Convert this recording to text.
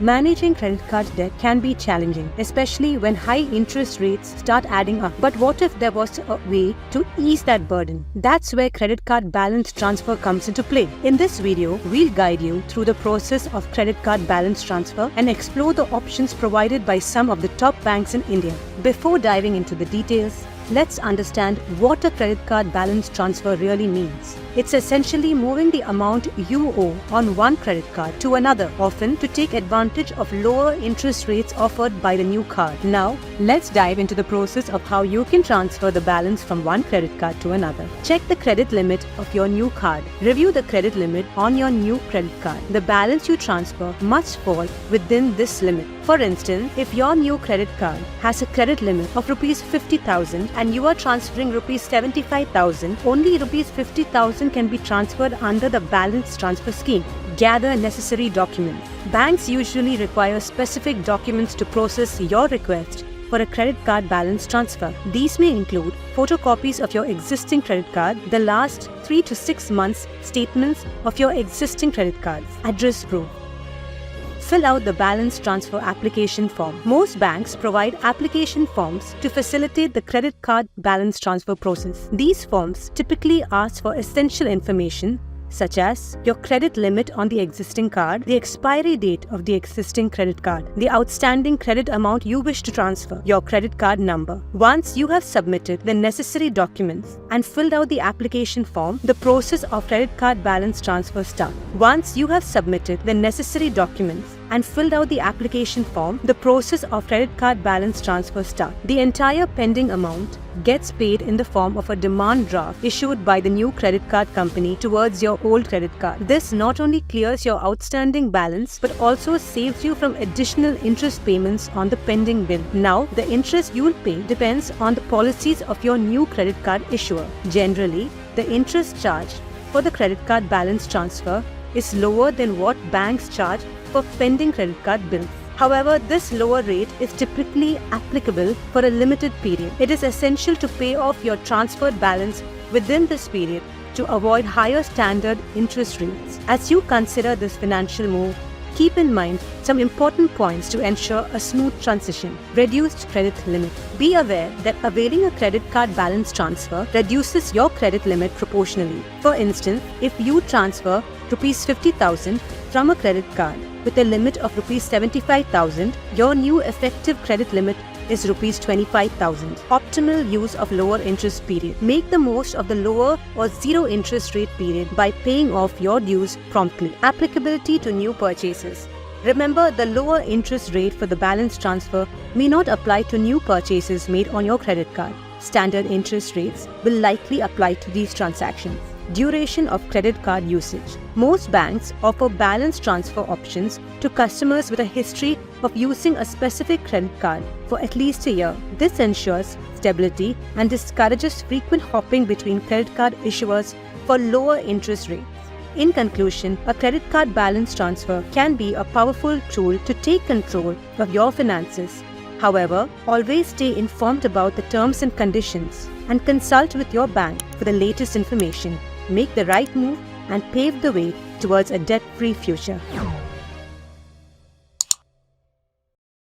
Managing credit card debt can be challenging, especially when high interest rates start adding up. But what if there was a way to ease that burden? That's where credit card balance transfer comes into play. In this video, we'll guide you through the process of credit card balance transfer and explore the options provided by some of the top banks in India. Before diving into the details, let's understand what a credit card balance transfer really means. It's essentially moving the amount you owe on one credit card to another, often to take advantage of lower interest rates offered by the new card. Now, let's dive into the process of how you can transfer the balance from one credit card to another. Check the credit limit of your new card. Review the credit limit on your new credit card. The balance you transfer must fall within this limit. For instance, if your new credit card has a credit limit of Rs 50,000 and you are transferring Rs 75,000, only Rs 50,000 can be transferred under the balance transfer scheme. Gather necessary documents. Banks usually require specific documents to process your request for a credit card balance transfer. These may include photocopies of your existing credit card, the last 3 to 6 months statements of your existing credit cards, address proof. Fill out the balance transfer application form. Most banks provide application forms to facilitate the credit card balance transfer process. These forms typically ask for essential information such as your credit limit on the existing card, the expiry date of the existing credit card, the outstanding credit amount you wish to transfer, your credit card number. Once you have submitted the necessary documents and filled out the application form, the process of credit card balance transfer starts. Once you have submitted the necessary documents and filled out the application form, the process of credit card balance transfer starts. The entire pending amount gets paid in the form of a demand draft issued by the new credit card company towards your old credit card. This not only clears your outstanding balance but also saves you from additional interest payments on the pending bill. Now, the interest you will pay depends on the policies of your new credit card issuer. Generally, the interest charged for the credit card balance transfer is lower than what banks charge for pending credit card bills. However, this lower rate is typically applicable for a limited period. It is essential to pay off your transferred balance within this period to avoid higher standard interest rates. As you consider this financial move, keep in mind some important points to ensure a smooth transition. Reduced credit limit. Be aware that availing a credit card balance transfer reduces your credit limit proportionally. For instance, if you transfer Rs 50,000 from a credit card with a limit of Rs 75,000, your new effective credit limit is Rs 25,000. Optimal use of lower interest period. Make the most of the lower or zero interest rate period by paying off your dues promptly. Applicability to new purchases. Remember, the lower interest rate for the balance transfer may not apply to new purchases made on your credit card. Standard interest rates will likely apply to these transactions. Duration of credit card usage. Most banks offer balance transfer options to customers with a history of using a specific credit card for at least a year. This ensures stability and discourages frequent hopping between credit card issuers for lower interest rates. In conclusion, a credit card balance transfer can be a powerful tool to take control of your finances. However, always stay informed about the terms and conditions and consult with your bank for the latest information. Make the right move and pave the way towards a debt-free future.